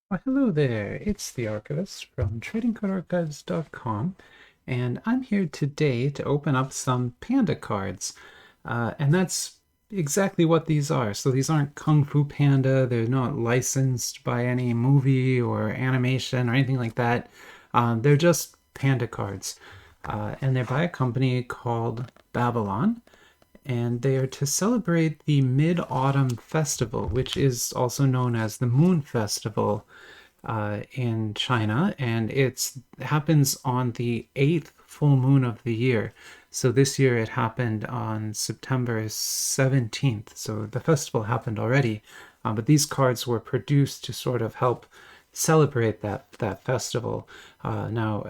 Well, hello there. It's the Archivist from tradingcardarchives.com, and I'm here today to open up some Panda cards. And that's exactly what these are. So these aren't Kung Fu Panda, they're not licensed by any movie or animation or anything like that. They're just Panda cards. And they're by a company called Babylon, and they are to celebrate the Mid-Autumn Festival, which is also known as the Moon Festival in China, and it happens on the eighth full moon of the year. So this year it happened on September 17th. So the festival happened already, but these cards were produced to sort of help celebrate that festival. Now,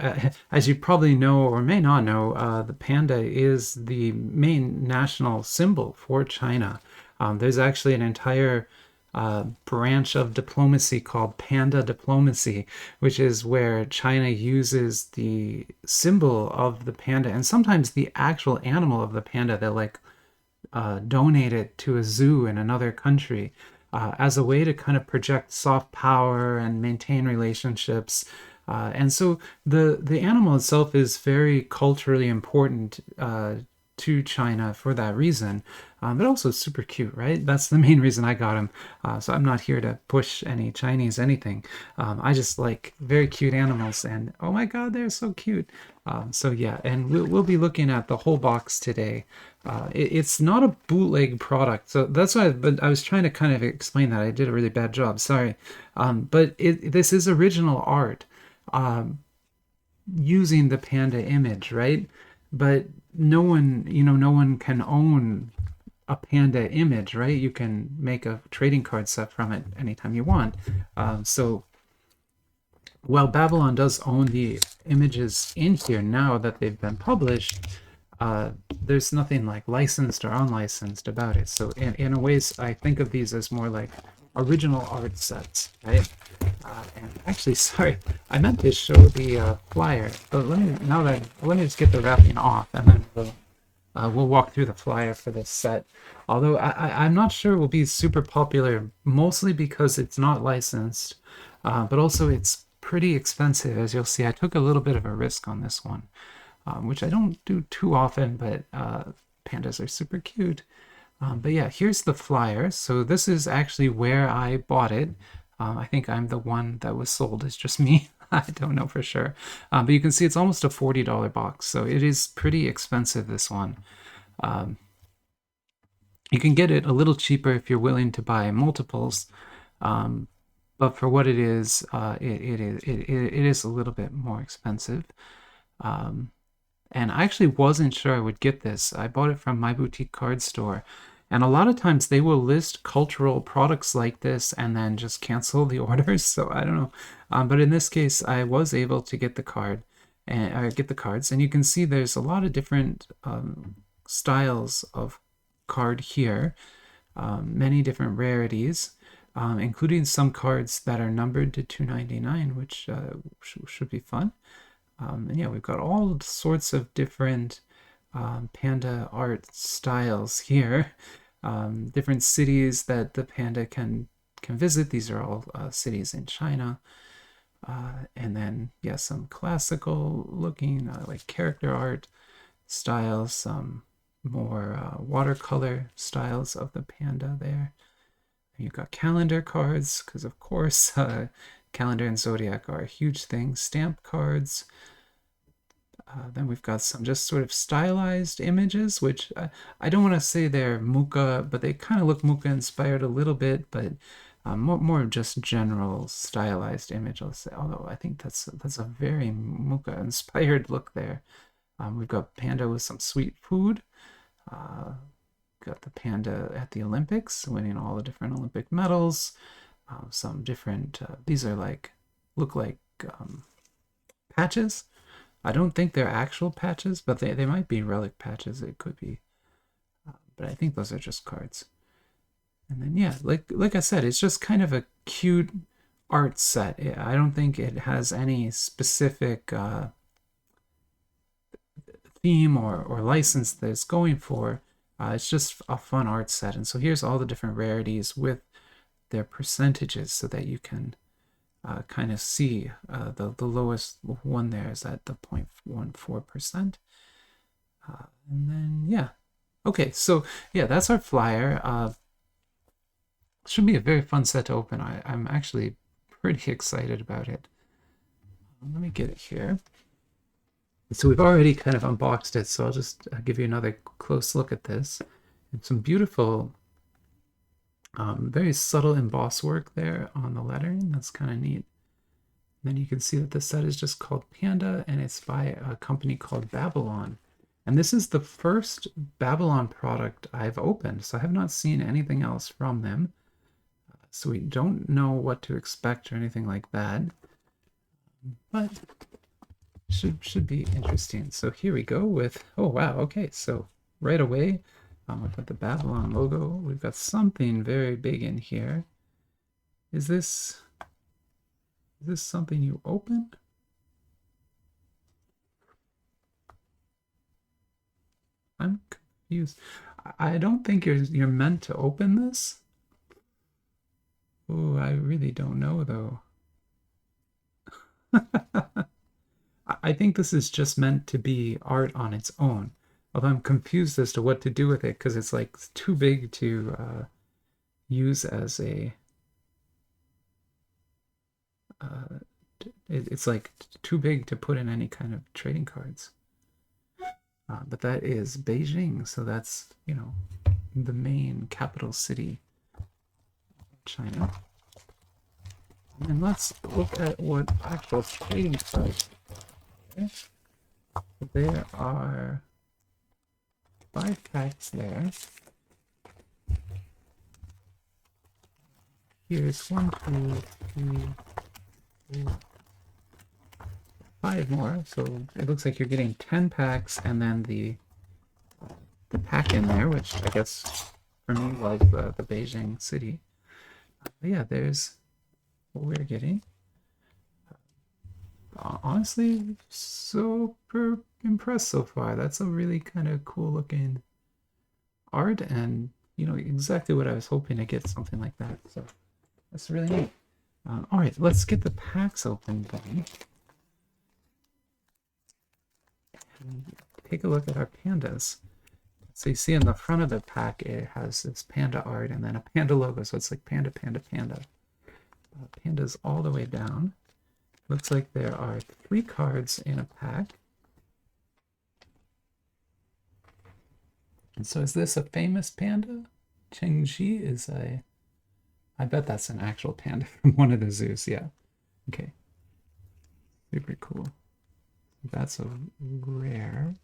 as you probably know or may not know, the panda is the main national symbol for China. There's actually an entire branch of diplomacy called Panda diplomacy, which is where China uses the symbol of the panda and sometimes the actual animal of the panda. They'll like donate it to a zoo in another country as a way to kind of project soft power and maintain relationships. And so the animal itself is very culturally important to China for that reason, but also super cute, right? That's the main reason I got him. So I'm not here to push any Chinese anything. I just like very cute animals, and oh my God, they're so cute. So yeah, and we'll be looking at the whole box today. It's not a bootleg product, so that's why. But I was trying to kind of explain that. I did a really bad job. Sorry, but this is original art using the panda image, right? But no one can own a panda image, right? You can make a trading card set from it anytime you want. So while Babylon does own the images in here now that they've been published, there's nothing like licensed or unlicensed about it. So in a ways, I think of these as more like original art sets, right? And actually, sorry, I meant to show the flyer, but let me just get the wrapping off, and then we'll walk through the flyer for this set. Although I'm not sure it will be super popular, mostly because it's not licensed, but also it's pretty expensive, as you'll see. I took a little bit of a risk on this one, which I don't do too often, but pandas are super cute. But yeah, here's the flyer. So this is actually where I bought it. I think I'm the one that was sold. It's just me. I don't know for sure. But you can see it's almost a $40 box. So it is pretty expensive, this one. Um, you can get it a little cheaper if you're willing to buy multiples. Um, but for what it is, it is a little bit more expensive. Um, and I actually wasn't sure I would get this. I bought it from My Boutique Card Store. And a lot of times they will list cultural products like this and then just cancel the orders. So I don't know. But in this case, I was able to get the card and get the cards. And you can see there's a lot of different styles of card here, many different rarities. Including some cards that are numbered to 299, which should be fun. And yeah, we've got all sorts of different panda art styles here. Different cities that the panda can visit. These are all cities in China. And then, yeah, some classical looking like character art styles, some more watercolor styles of the panda there. And you've got calendar cards, because of course, calendar and zodiac are a huge thing. Stamp cards. Then we've got some just sort of stylized images, which I don't want to say they're Muka, but they kind of look Muka inspired a little bit, but more just general stylized image, I'll say. Although I think that's a very Muka inspired look there. We've got panda with some sweet food. Got the panda at the Olympics, winning all the different Olympic medals. Some different, these are like, look like patches. I don't think they're actual patches, but they might be relic patches. It could be. But I think those are just cards. And then, yeah, like I said, it's just kind of a cute art set. I don't think it has any specific theme or license that it's going for. It's just a fun art set. And so here's all the different rarities with their percentages so that you can kind of see. The lowest one there is at the 0.14%. And then, yeah. Okay, so yeah, that's our flyer. Should be a very fun set to open. I'm actually pretty excited about it. Let me get it here. So we've already kind of unboxed it, so I'll just give you another close look at this. And some beautiful, very subtle emboss work there on the lettering. That's kind of neat. Then you can see that the set is just called Panda, and it's by a company called Babylon. And this is the first Babylon product I've opened, so I have not seen anything else from them. So we don't know what to expect or anything like that. But should be interesting. So here we go with, oh wow, okay, so right away, we've got the Babylon logo. We've got something very big in here. Is this something you open? I'm confused. I don't think you're meant to open this. Oh, I really don't know though. I think this is just meant to be art on its own. Although I'm confused as to what to do with it because it's like too big to use as a. It's like too big to put in any kind of trading cards. But that is Beijing, so that's, you know, the main capital city of China. And let's look at what actual trading cards. Okay. There are 5 packs there. Here's 1, 2, 3, 4, 5 more. So it looks like you're getting 10 packs, and then the pack in there, which I guess for me was the Beijing city. But yeah, there's what we're getting. Honestly, super impressed so far. That's a really kind of cool looking art, and you know, exactly what I was hoping to get, something like that. So that's really neat. All right, let's get the packs open then. And take a look at our pandas. So you see in the front of the pack, it has this panda art and then a panda logo. So it's like panda, panda, panda. Pandas all the way down. Looks like there are 3 cards in a pack. And so is this a famous panda? Chengxi is I bet that's an actual panda from one of the zoos, yeah. Okay. Super cool. That's a rare.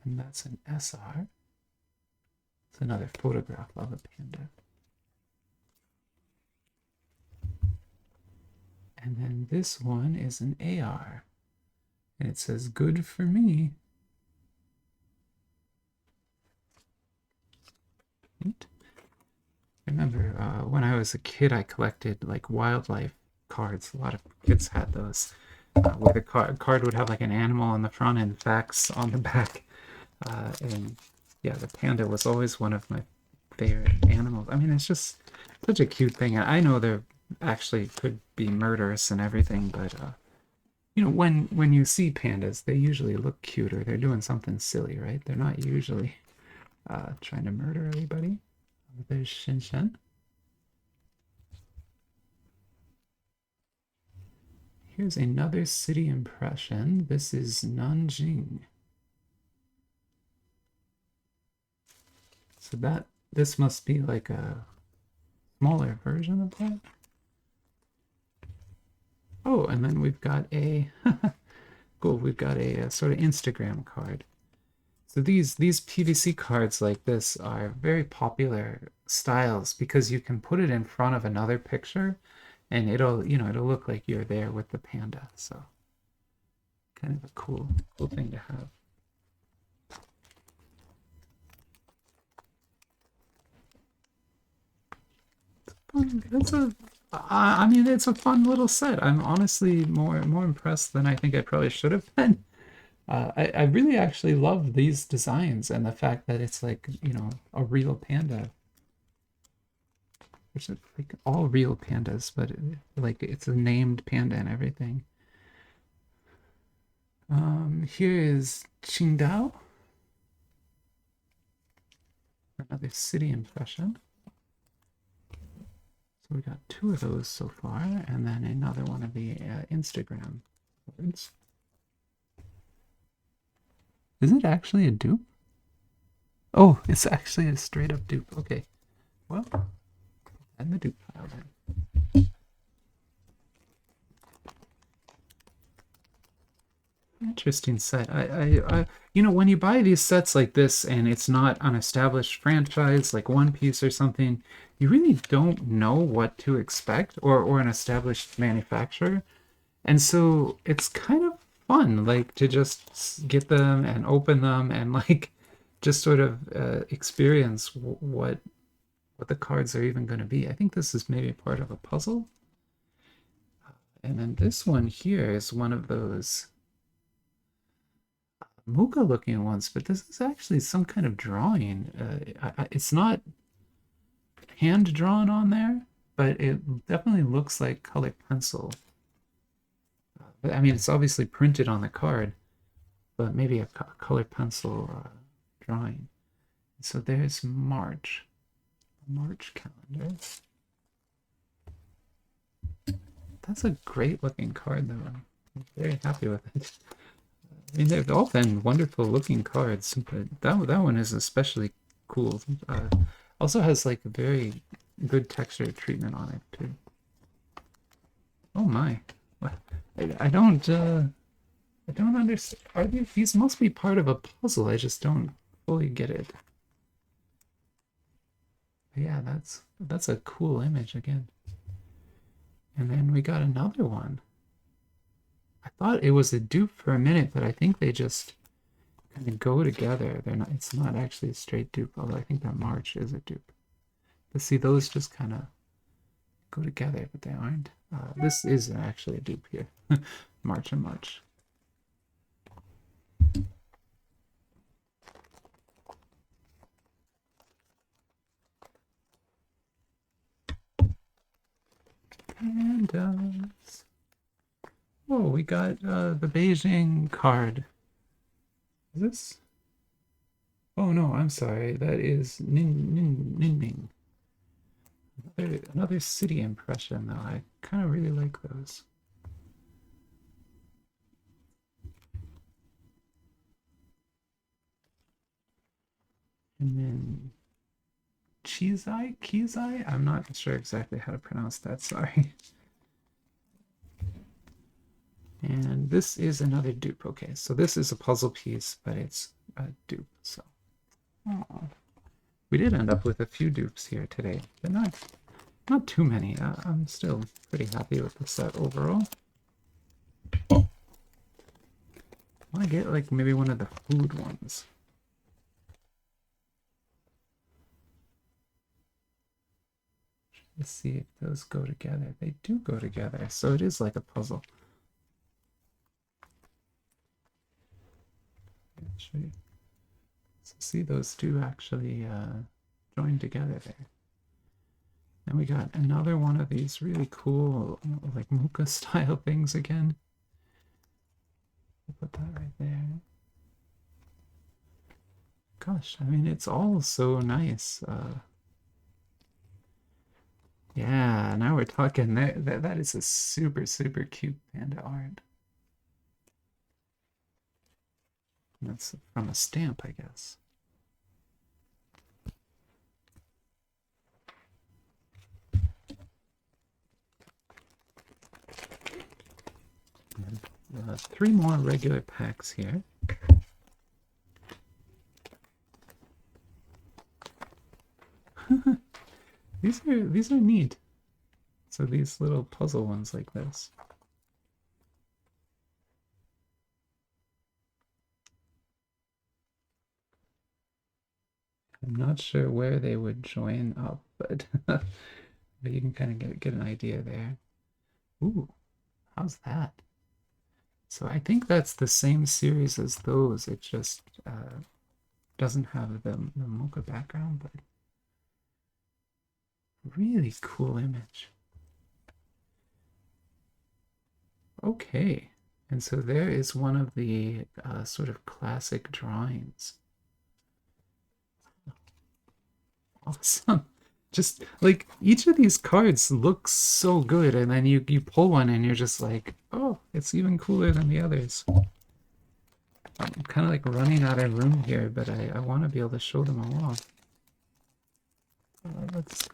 And that's an SR. It's another photograph of a panda. And then this one is an AR. And it says, good for me. Neat. I remember when I was a kid, I collected like wildlife cards. A lot of kids had those. Where the card would have like an animal on the front and facts on the back. And yeah, the panda was always one of my favorite animals. I mean, it's just such a cute thing. I know they're actually could be murderous and everything, but you know, when you see pandas, they usually look cuter. They're doing something silly, right? They're not usually trying to murder everybody. There's Shenzhen. Here's another city impression. This is Nanjing. So this must be like a smaller version of that. Oh, and then we've got a cool. We've got a sort of Instagram card. So these PVC cards like this are very popular styles because you can put it in front of another picture, and it'll look like you're there with the panda. So kind of a cool thing to have. I mean, it's a fun little set. I'm honestly more impressed than I think I probably should have been. I really actually love these designs and the fact that it's like, you know, a real panda. Which is like all real pandas, but like it's a named panda and everything. Here is Qingdao, another city impression. So we got two of those so far, and then another one of the Instagram words. Is it actually a dupe? Oh, it's actually a straight up dupe. Okay, well, and the dupe pile then. Interesting set. You know, when you buy these sets like this and it's not an established franchise like One Piece or something, you really don't know what to expect, or an established manufacturer. And so it's kind of fun, like to just get them and open them and like just sort of experience what the cards are even going to be. I think this is maybe part of a puzzle. And then this one here is one of those Mooka looking ones, but this is actually some kind of drawing. It's not hand drawn on there, but it definitely looks like colored pencil. But I mean, it's obviously printed on the card, but maybe a colored pencil drawing. So there's March calendar. That's a great looking card, though. I'm very happy with it. I mean, they've all been wonderful looking cards, but that one is especially cool. Also has like a very good texture treatment on it too. Oh my! I don't understand. Are these must be part of a puzzle? I just don't fully get it. But yeah, that's a cool image again. And then we got another one. I thought it was a dupe for a minute, but I think they just kind of go together. They're not. It's not actually a straight dupe, although I think that March is a dupe. But see, those just kind of go together, but they aren't. This is actually a dupe here. March and March. Pandas. Oh, we got the Beijing card. Is this? Oh no, I'm sorry. That is Ninming. Another city impression, though. I kind of really like those. And then Kizai? I'm not sure exactly how to pronounce that, sorry. And this is another dupe. Okay, so this is a puzzle piece, but it's a dupe, so. Oh. We did end up with a few dupes here today, but not too many. I'm still pretty happy with the set overall. I want to get like maybe one of the food ones. Let's see if those go together. They do go together, so it is like a puzzle. Show you. So see, those two actually join together there. And we got another one of these really cool, like Mooka style things again. We'll put that right there. Gosh, I mean, it's all so nice. Yeah, now we're talking. That is a super, super cute panda art. That's from a stamp, I guess. And, 3 more regular packs here. These are neat. So these little puzzle ones like this. I'm not sure where they would join up, but but you can kind of get an idea there. Ooh, how's that? So I think that's the same series as those. It just doesn't have the mocha background, but Really cool image. Okay. And so there is one of the sort of classic drawings. Awesome. Just like each of these cards looks so good, and then you pull one and you're just like, oh, it's even cooler than the others. I'm kind of like running out of room here, but I want to be able to show them all off. Let's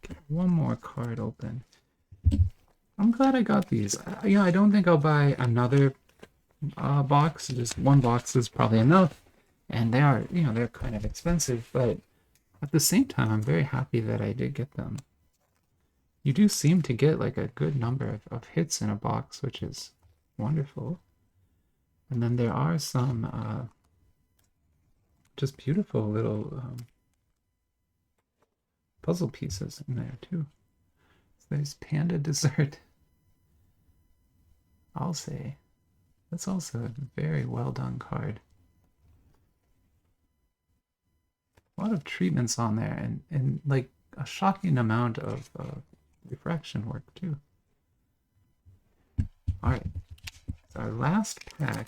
get one more card open. I'm glad I got these. I don't think I'll buy another box. Just one box is probably enough, and they are, they're kind of expensive, but at the same time, I'm very happy that I did get them. You do seem to get like a good number of hits in a box, which is wonderful. And then there are some just beautiful little puzzle pieces in there too. So there's Panda Dessert. I'll say. That's also a very well done card. A lot of treatments on there, and like a shocking amount of refraction work too. All right, so our last pack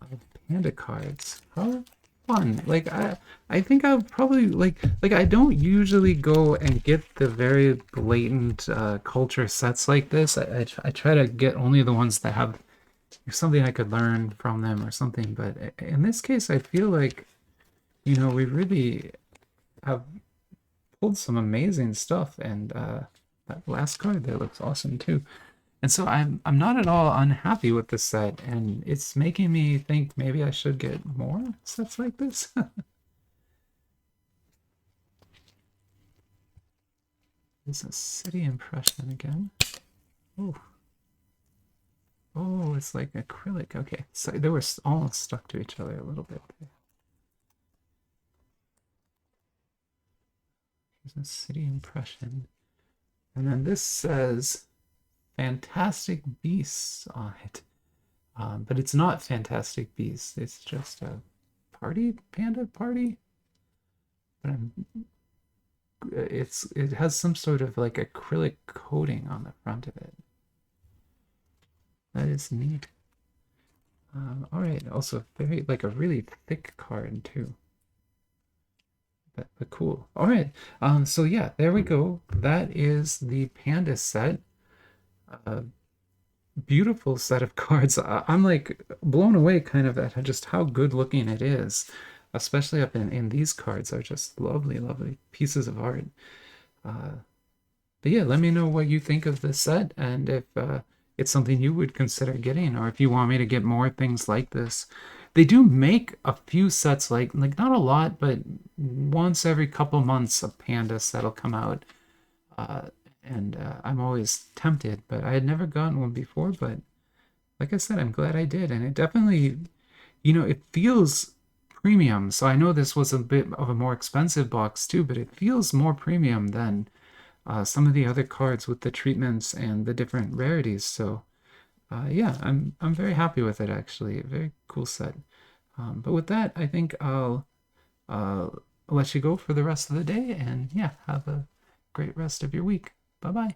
of Panda cards. How fun! Like I think I'll probably like I don't usually go and get the very blatant culture sets like this. I try to get only the ones that have something I could learn from them or something. But in this case, I feel like we really have pulled some amazing stuff, and that last card there looks awesome too. And so I'm not at all unhappy with this set, and it's making me think maybe I should get more sets like this. It's a city impression again. Oh, oh, it's like acrylic. Okay, so they were almost stuck to each other a little bit. Here's a city impression, and then this says Fantastic Beasts on it. But it's not Fantastic Beasts. It's just a panda party. But it has some sort of like acrylic coating on the front of it. That is neat. All right. Also, very like a really thick card too. But cool. All right. So yeah, there we go. That is the Panda set. Beautiful set of cards. I'm like blown away kind of at just how good looking it is, especially up in these cards are just lovely, lovely pieces of art. But yeah, let me know what you think of this set, and if it's something you would consider getting, or if you want me to get more things like this. They do make a few sets like not a lot, but once every couple months a Panda set will come out. Uh, and I'm always tempted, but I had never gotten one before. But like I said, I'm glad I did, and it definitely, it feels premium. So I know this was a bit of a more expensive box too, but it feels more premium than some of the other cards with the treatments and the different rarities. So yeah, I'm very happy with it actually. A very cool set. But with that, I think I'll let you go for the rest of the day, and yeah, have a great rest of your week. Bye bye.